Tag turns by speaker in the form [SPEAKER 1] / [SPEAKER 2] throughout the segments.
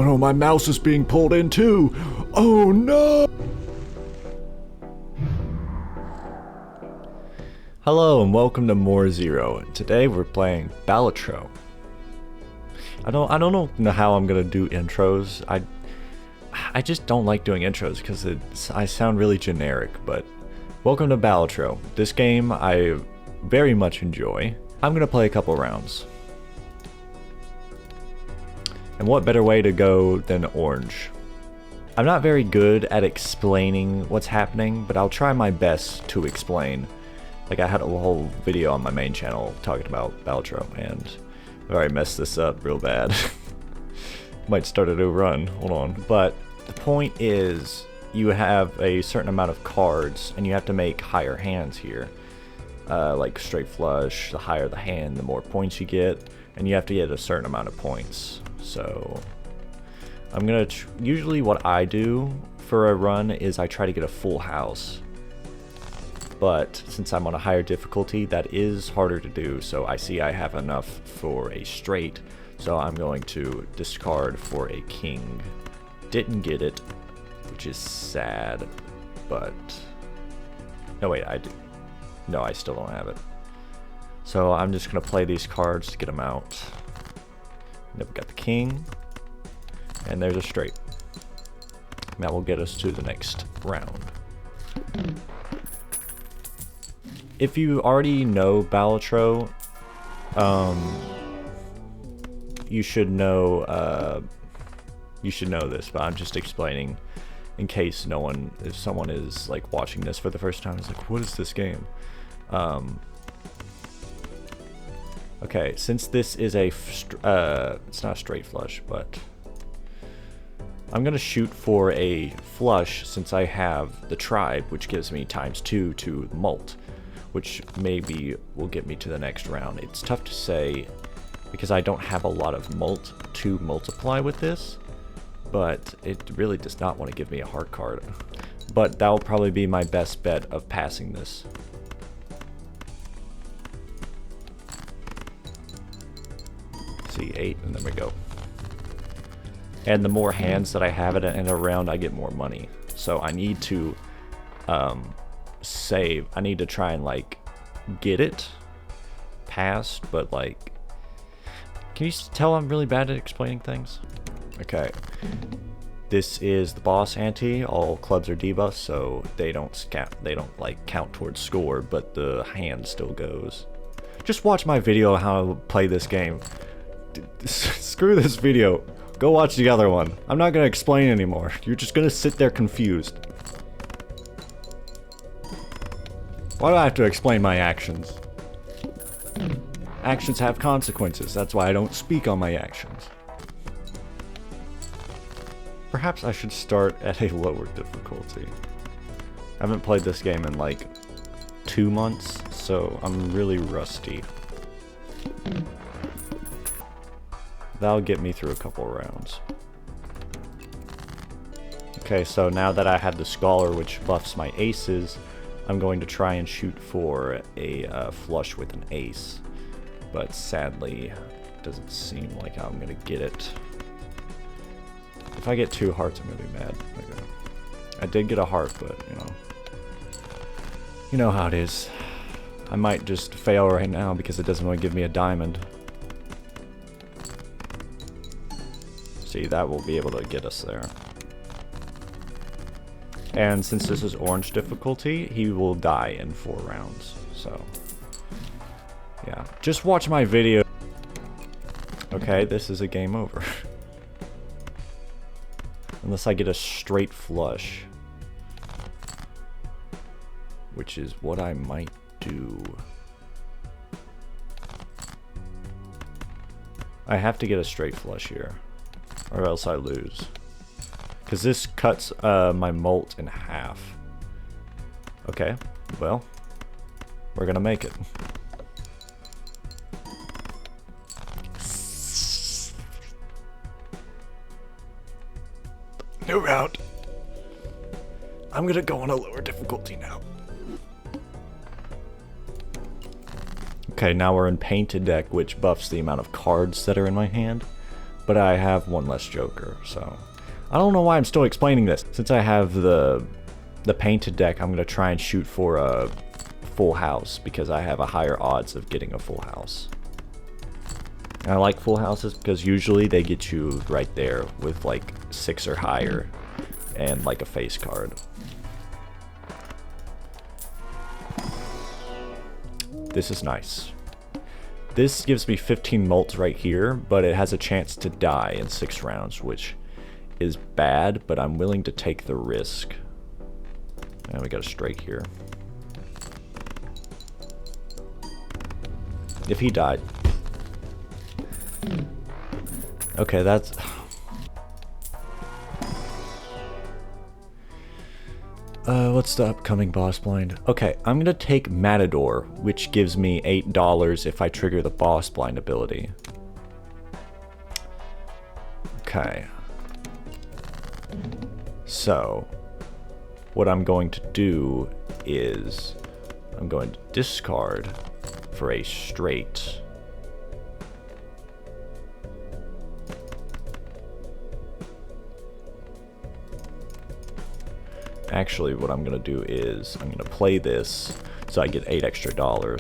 [SPEAKER 1] Oh no, my mouse is being pulled in too! Oh no! Hello and welcome to More Zero. Today we're playing Balatro. I don't know how I'm gonna do intros. I just don't like doing intros because I sound really generic, but welcome to Balatro. This game I very much enjoy. I'm gonna play a couple rounds. And what better way to go than orange? I'm not very good at explaining what's happening, but I'll try my best to explain. Like I had a whole video on my main channel talking about Balatro, and I've already messed this up real bad. Might start it over run, hold on. But the point is, you have a certain amount of cards, and you have to make higher hands here. Like straight flush, the higher the hand, the more points you get, and you have to get a certain amount of points. So I'm gonna usually what I do for a run is I try to get a full house, but since I'm on a higher difficulty, that is harder to do. So I see I have enough for a straight, so I'm going to discard for a king. Didn't get it, which is sad, but no, wait, I do. No, I still don't have it. So I'm just gonna play these cards to get them out. Then we got the king, and there's a straight. That will get us to the next round. If you already know Balatro, you should know this, but I'm just explaining in case if someone is like watching this for the first time, is like, what is this game? Okay, since this is it's not a straight flush, but I'm gonna shoot for a flush since I have the tribe, which gives me ×2 to mult, which maybe will get me to the next round. It's tough to say because I don't have a lot of mult to multiply with this, but it really does not want to give me a heart card. But that will probably be my best bet of passing this. C8, and there we go. And the more hands that I have in a round, I get more money. So I need to save. I need to try and like get it passed, but like, can you tell I'm really bad at explaining things? Okay, this is the boss ante. All clubs are debuffs, so they don't like count towards score, but the hand still goes. Just watch my video on how to play this game. Screw this video. Go watch the other one. I'm not gonna explain anymore. You're just gonna sit there confused. Why do I have to explain my actions? Actions have consequences. That's why I don't speak on my actions. Perhaps I should start at a lower difficulty. I haven't played this game in like 2 months, so I'm really rusty. That'll get me through a couple rounds. Okay, so now that I have the Scholar, which buffs my aces, I'm going to try and shoot for a flush with an ace. But sadly, it doesn't seem like I'm going to get it. If I get 2 hearts, I'm going to be mad. Okay. I did get a heart, but, you know how it is. I might just fail right now because it doesn't want to give me a diamond. See, that will be able to get us there. And since this is orange difficulty, he will die in 4 rounds. So, yeah. Just watch my video. Okay, this is a game over. Unless I get a straight flush. Which is what I might do. I have to get a straight flush here, or else I lose. Because this cuts my mult in half. Okay, well, we're gonna make it. New round. I'm gonna go on a lower difficulty now. Okay, now we're in Painted Deck, which buffs the amount of cards that are in my hand. but I have one less joker, so I don't know why I'm still explaining this. Since I have the painted deck, I'm going to try and shoot for a full house because I have a higher odds of getting a full house. And I like full houses because usually they get you right there with like 6 or higher and like a face card. This is nice. This gives me 15 mults right here, but it has a chance to die in 6 rounds, which is bad, but I'm willing to take the risk. And we got a straight here. If he died. Okay, that's... what's the upcoming boss blind? Okay, I'm gonna take Matador, which gives me $8 if I trigger the boss blind ability. Okay. So, what I'm going to do is I'm going to discard for a straight. Actually, what I'm going to do is I'm going to play this so I get $8 extra.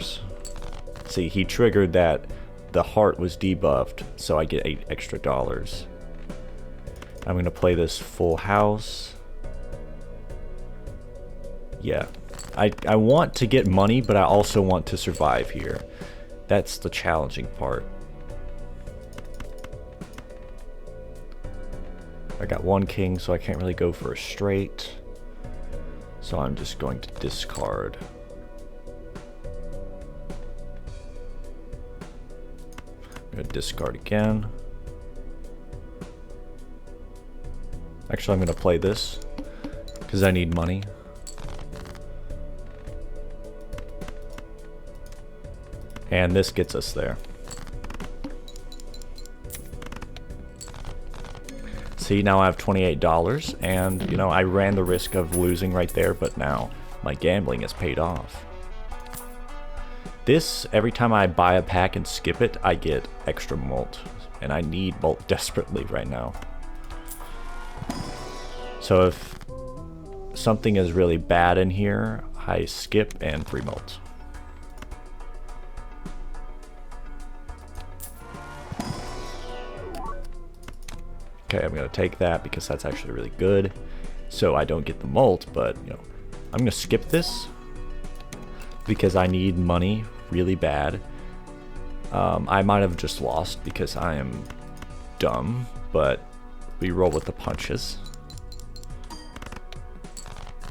[SPEAKER 1] See, he triggered that the heart was debuffed, so I get $8 extra. I'm going to play this full house. Yeah, I want to get money, but I also want to survive here. That's the challenging part. I got 1 king, so I can't really go for a straight. So I'm just going to discard. I'm going to discard again. Actually, I'm going to play this because I need money. And this gets us there. See, now I have $28, and, you know, I ran the risk of losing right there, but now my gambling has paid off. This, every time I buy a pack and skip it, I get extra mult, and I need mult desperately right now. So if something is really bad in here, I skip and free mult. Okay, I'm going to take that because that's actually really good. So I don't get the mult, but, you know, I'm going to skip this because I need money really bad. I might have just lost because I am dumb, but we roll with the punches.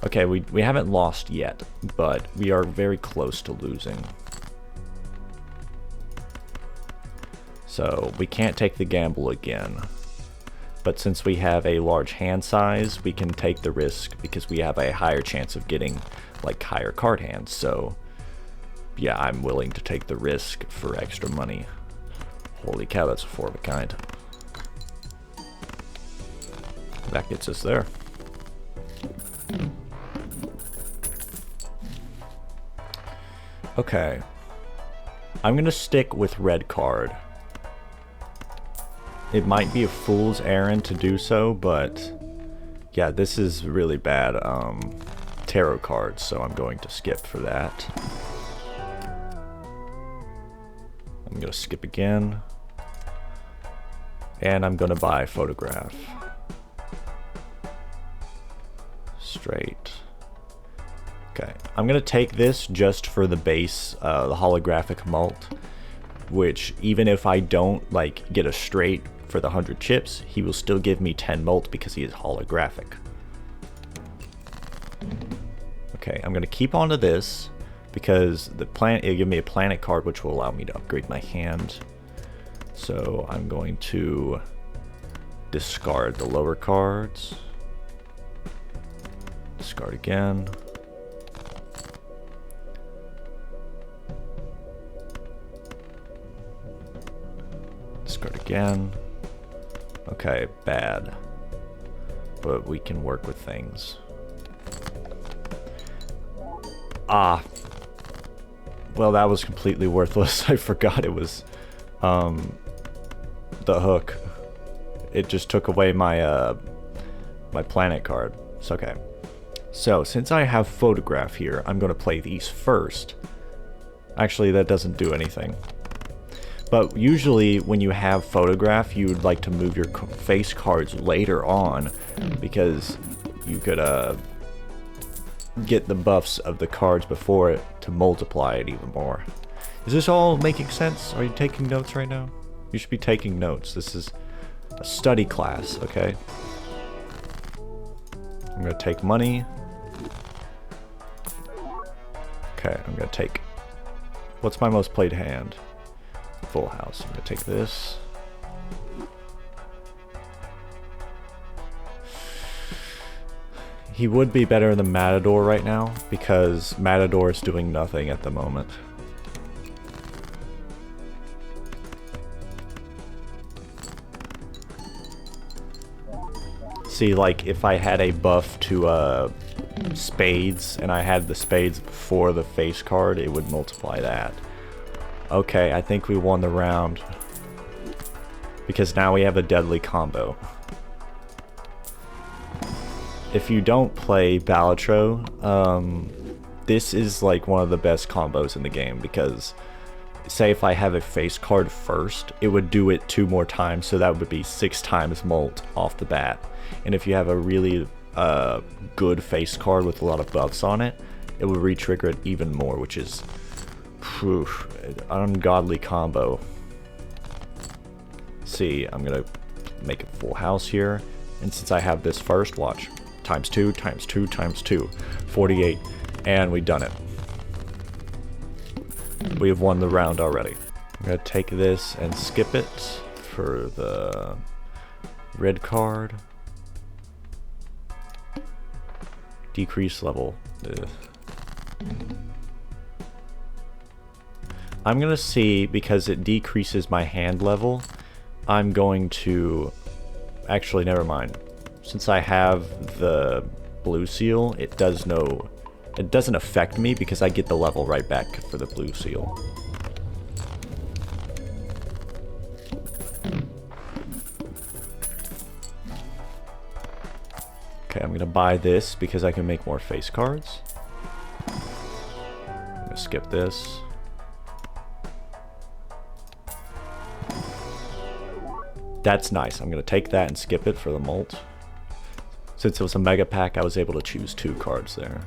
[SPEAKER 1] Okay, we haven't lost yet, but we are very close to losing. So we can't take the gamble again. But since we have a large hand size, we can take the risk because we have a higher chance of getting like higher card hands. So yeah, I'm willing to take the risk for extra money. Holy cow, that's a 4 of a kind. That gets us there. Okay. I'm gonna stick with red card. It might be a fool's errand to do so, but yeah, this is really bad tarot cards, so I'm going to skip for that. I'm going to skip again. And I'm going to buy photograph. Straight. Okay, I'm going to take this just for the base, the holographic mult, which even if I don't like get a straight for the 100 chips, he will still give me 10 mult because he is holographic. Okay, I'm going to keep on to this because the planet, it'll give me a planet card which will allow me to upgrade my hand. So I'm going to discard the lower cards. Discard again. Discard again. Okay, bad. But we can work with things. Ah. Well, that was completely worthless. I forgot it was the hook. it just took away my my planet card. It's okay. So since I have photograph here, I'm going to play these first. Actually, that doesn't do anything. But usually when you have photograph, you would like to move your face cards later on because you could get the buffs of the cards before it to multiply it even more. Is this all making sense? Are you taking notes right now? You should be taking notes. This is a study class, okay? I'm going to take money. Okay, I'm going to take... What's my most played hand? Full house. I'm going to take this. He would be better than Matador right now, because Matador is doing nothing at the moment. See, like, if I had a buff to spades, and I had the spades before the face card, it would multiply that. Okay, I think we won the round. Because now we have a deadly combo. If you don't play Balatro, this is like one of the best combos in the game, because say if I have a face card first, it would do it 2 more times, so that would be 6 times mult off the bat. And if you have a really good face card with a lot of buffs on it, it will re-trigger it even more, which is an ungodly combo. See, I'm gonna make a full house here, and since I have this first, watch, times 2, times 2, times 2, 48, and we've done it. We have won the round already. I'm gonna take this and skip it for the red card. Decrease level. I'm gonna see, because it decreases my hand level, I'm going to... Actually, never mind. Since I have the blue seal, it doesn't affect me because I get the level right back for the blue seal. Okay, I'm gonna buy this because I can make more face cards. I'm gonna skip this. That's nice. I'm gonna take that and skip it for the mult. Since it was a mega pack, I was able to choose 2 cards there.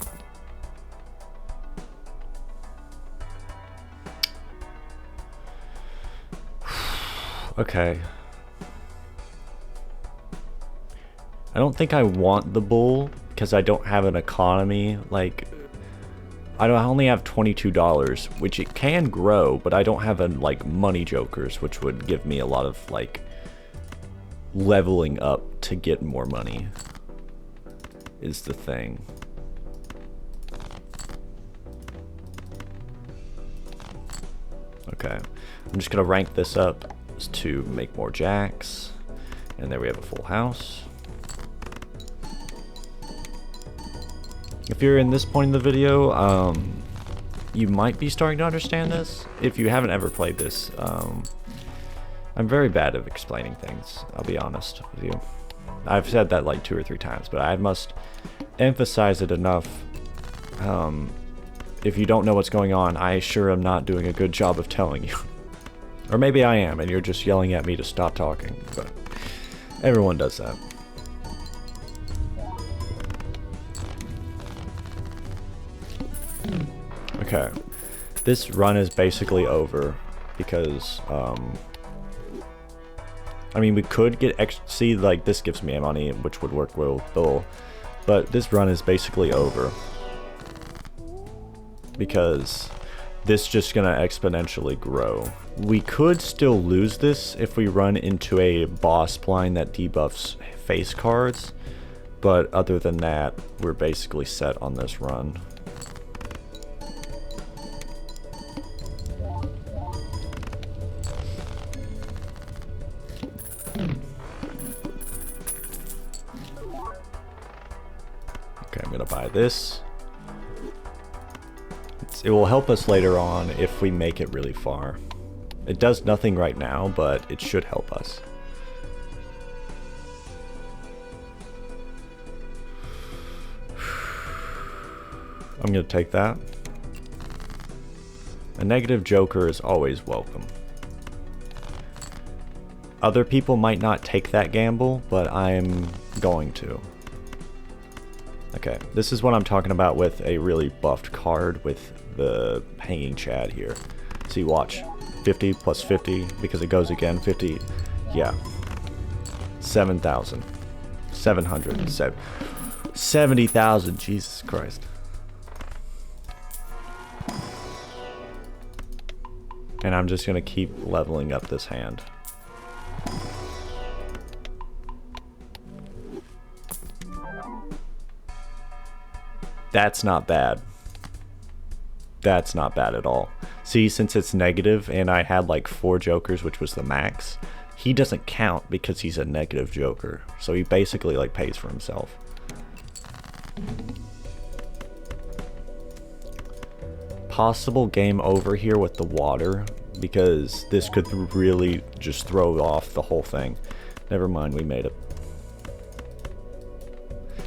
[SPEAKER 1] Okay. I don't think I want the bull because I don't have an economy. Like, I only have $22, which it can grow, but I don't have a like money jokers, which would give me a lot of like leveling up to get more money. Is the thing. Okay, I'm just gonna rank this up to make more jacks, and there we have a full house. If you're in this point in the video, you might be starting to understand this. If you haven't ever played this, I'm very bad at explaining things, I'll be honest with you. I've said that like 2 or 3 times, but I must emphasize it enough. If you don't know what's going on, I sure am not doing a good job of telling you. Or maybe I am, and you're just yelling at me to stop talking, but everyone does that. Okay, this run is basically over because, I mean, we could get see, like, this gives me money, which would work well, but this run is basically over because this just gonna exponentially grow. We could still lose this if we run into a boss blind that debuffs face cards, but other than that, we're basically set on this run. Okay, I'm gonna buy this. It will help us later on if we make it really far. It does nothing right now, but it should help us. I'm gonna take that. A negative joker is always welcome. Other people might not take that gamble, but I'm going to. Okay, this is what I'm talking about with a really buffed card with the hanging Chad here. See, watch. 50 plus 50, because it goes again. 50, yeah. 7,000. 700. 70,000, Jesus Christ. And I'm just gonna keep leveling up this hand. That's not bad. That's not bad at all. See, since it's negative and I had like 4 jokers, which was the max, he doesn't count because he's a negative joker. So he basically like pays for himself. Possible game over here with the water, because this could really just throw off the whole thing. Never mind, we made it.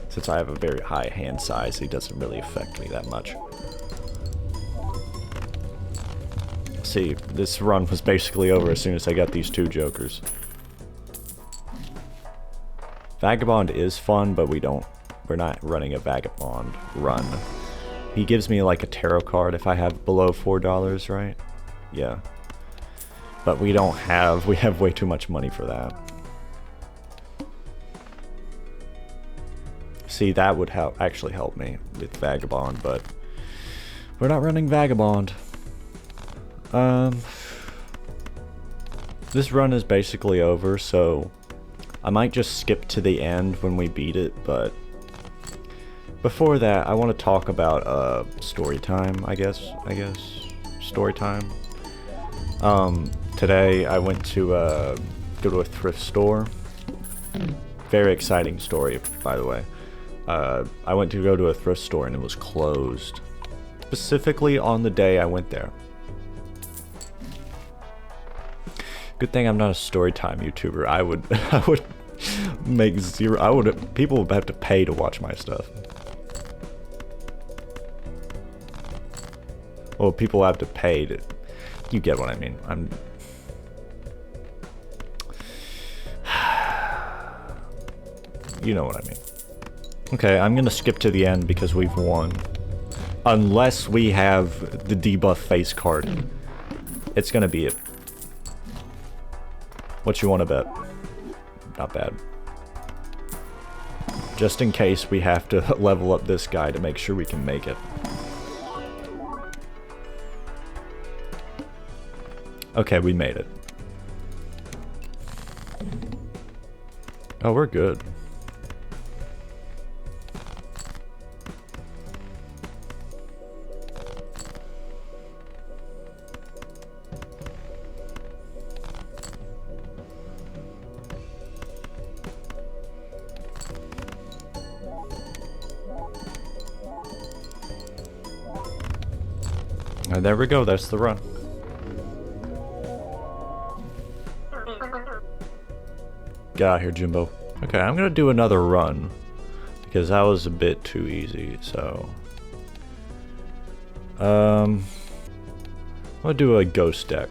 [SPEAKER 1] Since I have a very high hand size, it doesn't really affect me that much. See, this run was basically over as soon as I got these 2 jokers. Vagabond is fun, but we're not running a Vagabond run. He gives me like a tarot card if I have below $4, right? Yeah. But we have way too much money for that. See, that would actually help me with Vagabond, but we're not running Vagabond. This run is basically over, so I might just skip to the end when we beat it, but before that, I want to talk about story time, I guess. Story time. Today I went to go to a thrift store. Very exciting story, by the way. I went to go to a thrift store and it was closed. Specifically on the day I went there. Good thing I'm not a storytime YouTuber. I would make zero. People would have to pay to watch my stuff. Well, people have to pay to. You get what I mean. You know what I mean. Okay, I'm gonna skip to the end because we've won. Unless we have the debuff face card. It's gonna be it. What you want to bet? Not bad. Just in case we have to level up this guy to make sure we can make it. Okay, we made it. Oh, we're good. And there we go, that's the run. Get out of here, Jimbo. Okay, I'm gonna do another run because that was a bit too easy, so I'm gonna do a ghost deck.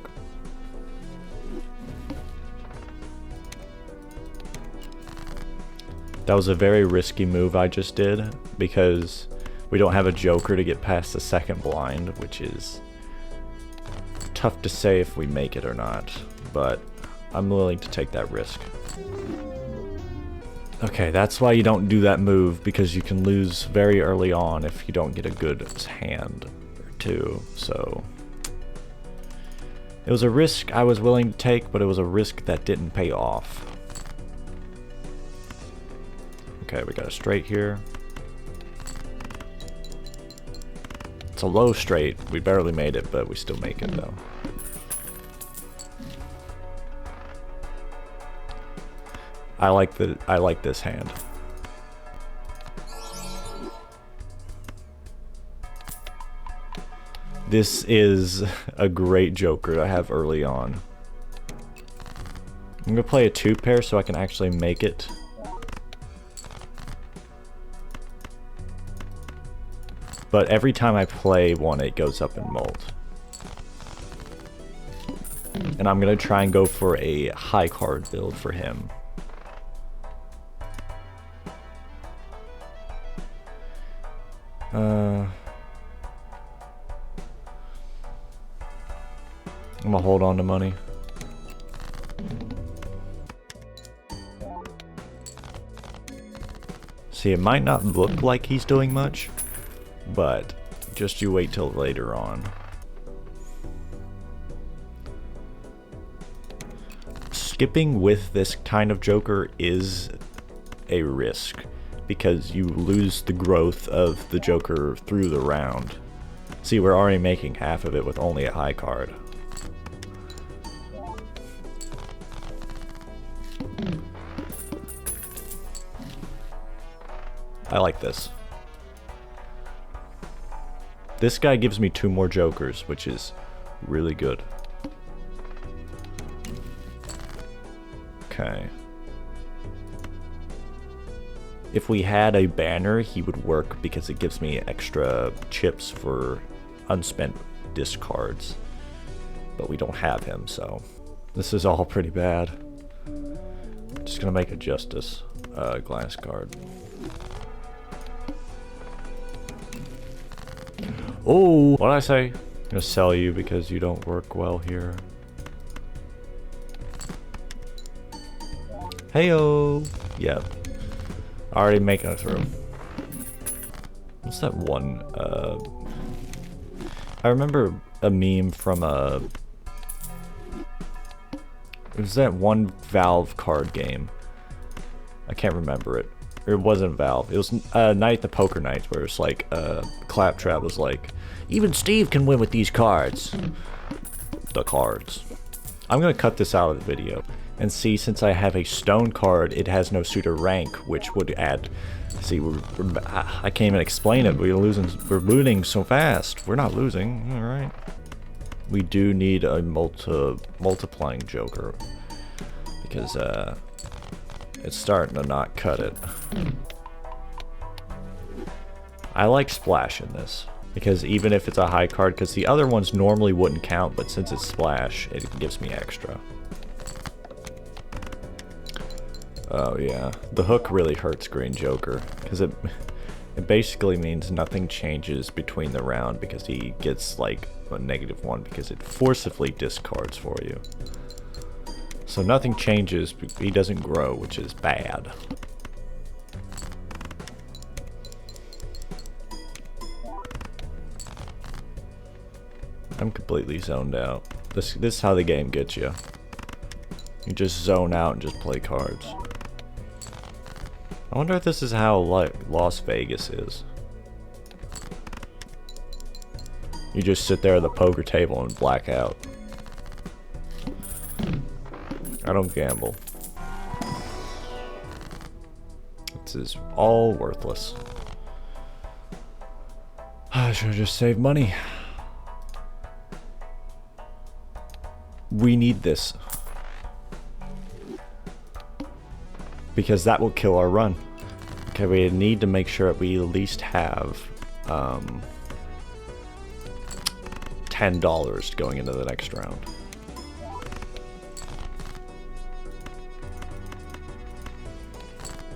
[SPEAKER 1] That was a very risky move I just did because we don't have a joker to get past the second blind, which is tough to say if we make it or not, but I'm willing to take that risk. Okay, that's why you don't do that move, because you can lose very early on if you don't get a good hand or two, so it was a risk I was willing to take, but it was a risk that didn't pay off. Okay, we got a straight here. It's a low straight. We barely made it, but we still make it though. I like this hand. This is a great joker to have early on. I'm gonna play a 2-pair so I can actually make it. But every time I play one, it goes up in mult. And I'm gonna try and go for a high card build for him. I'm gonna hold on to money. See, it might not look like he's doing much, but just you wait till later on. Skipping with this kind of Joker is a risk, because you lose the growth of the Joker through the round. See, we're already making half of it with only a high card. I like this. This guy gives me 2 more Jokers, which is really good. Okay. If we had a banner, he would work because it gives me extra chips for unspent discards. But we don't have him, so this is all pretty bad. Just gonna make a Justice glass card. Oh, what did I say? I'm gonna sell you because you don't work well here. Heyo! Yep. Already making it through. What's that one? I remember a meme from it was that one Valve card game. I can't remember it. Or it wasn't Valve. It was Night the Poker Nights, where it's like Claptrap was like, even Steve can win with these cards. The cards. I'm gonna cut this out of the video. And see, since I have a stone card, it has no suitor rank, which would add. See, I can't even explain it. We're losing so fast. We're not losing. All right. We do need a multiplying Joker because it's starting to not cut it. I like Splash in this because even if it's a high card, because the other ones normally wouldn't count, but since it's Splash, it gives me extra. Oh yeah, the hook really hurts Green Joker, because it basically means nothing changes between the round, because he gets like a -1 because it forcibly discards for you. So nothing changes, he doesn't grow, which is bad. I'm completely zoned out. This is how the game gets you. You just zone out and just play cards. I wonder if this is how Las Vegas is. You just sit there at the poker table and black out. I don't gamble. This is all worthless. I should have just saved money. We need this. Because that will kill our run. Okay, we need to make sure we at least have $10 going into the next round.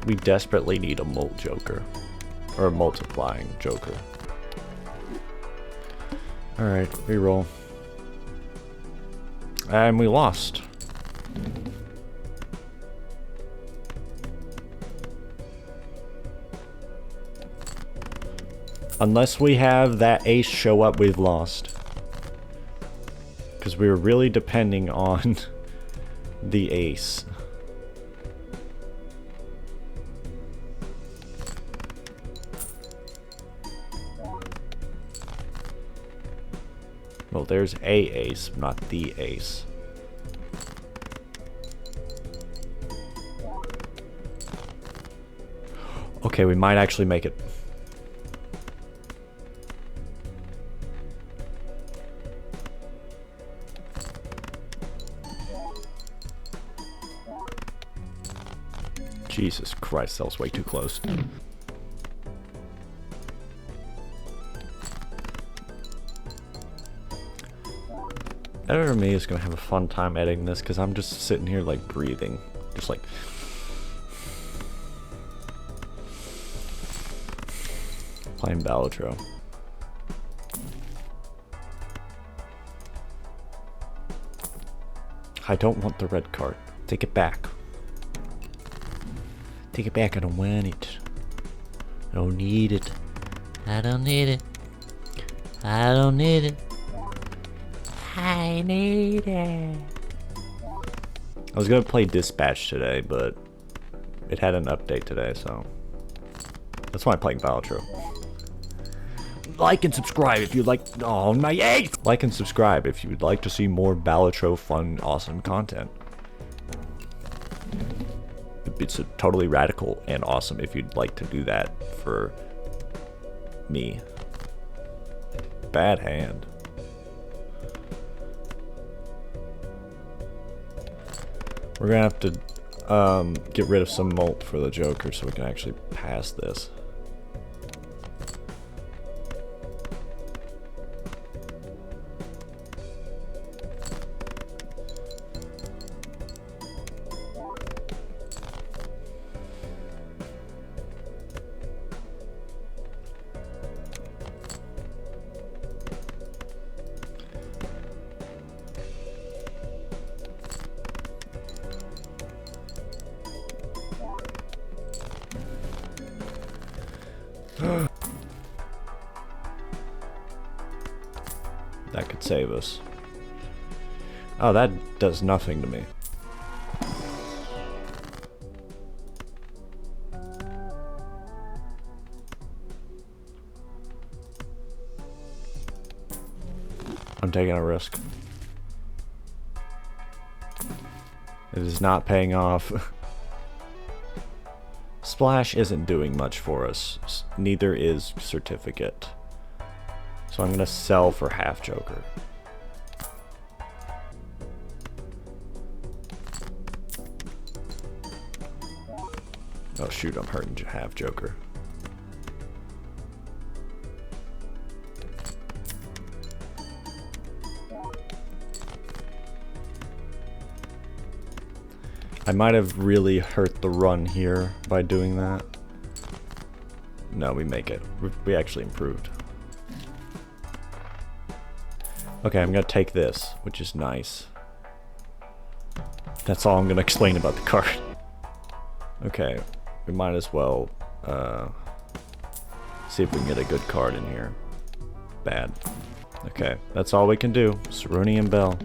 [SPEAKER 1] We desperately need a mult Joker. Or a multiplying Joker. Alright, reroll. And we lost. Unless we have that ace show up, we've lost. Because we were really depending on the ace. Well, there's a ace, not the ace. Okay, we might actually make it. Jesus Christ, that was way too close. Editor me is gonna have a fun time editing this because I'm just sitting here like breathing. Just like playing Balatro. I don't want the red card. Take it back. Take it back, I don't want it. I don't need it. I don't need it. I don't need it. I need it. I was gonna play Dispatch today, but it had an update today, so that's why I'm playing Balatro. Like and subscribe if you'd like. Oh my yay! Like and subscribe if you would like to see more Balatro fun, awesome content. It's totally radical and awesome if you'd like to do that for me. Bad hand. We're gonna have to get rid of some molt for the Joker so we can actually pass this. That could save us. Oh, that does nothing to me. I'm taking a risk. It is not paying off. Splash isn't doing much for us. Neither is Certificate. So I'm gonna sell for half Joker. Oh shoot, I'm hurting half Joker. I might have really hurt the run here by doing that. No, we make it. We actually improved. Okay, I'm gonna take this, which is nice. That's all I'm gonna explain about the card. Okay, we might as well see if we can get a good card in here. Bad. Okay, that's all we can do. Ceruni and Bell.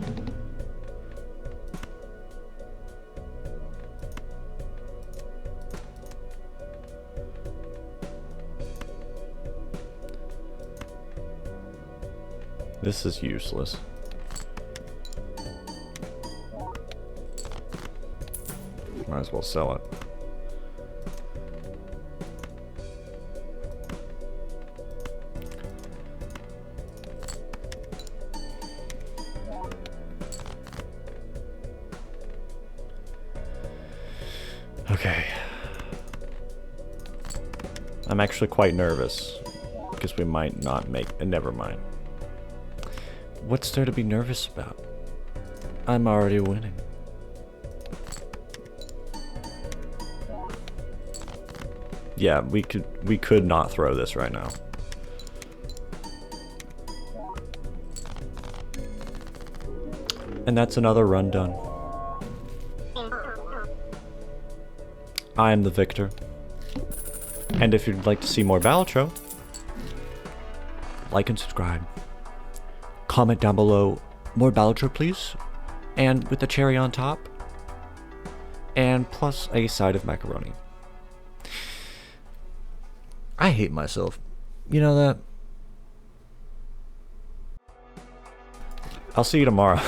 [SPEAKER 1] This is useless. Might as well sell it. Okay. I'm actually quite nervous because we might not make. Never mind. What's there to be nervous about? I'm already winning. Yeah, we could not throw this right now. And that's another run done. I am the victor. And if you'd like to see more Balatro, like and subscribe. Comment down below, more Balatro please, and with the cherry on top, and plus a side of macaroni. I hate myself. You know that? I'll see you tomorrow.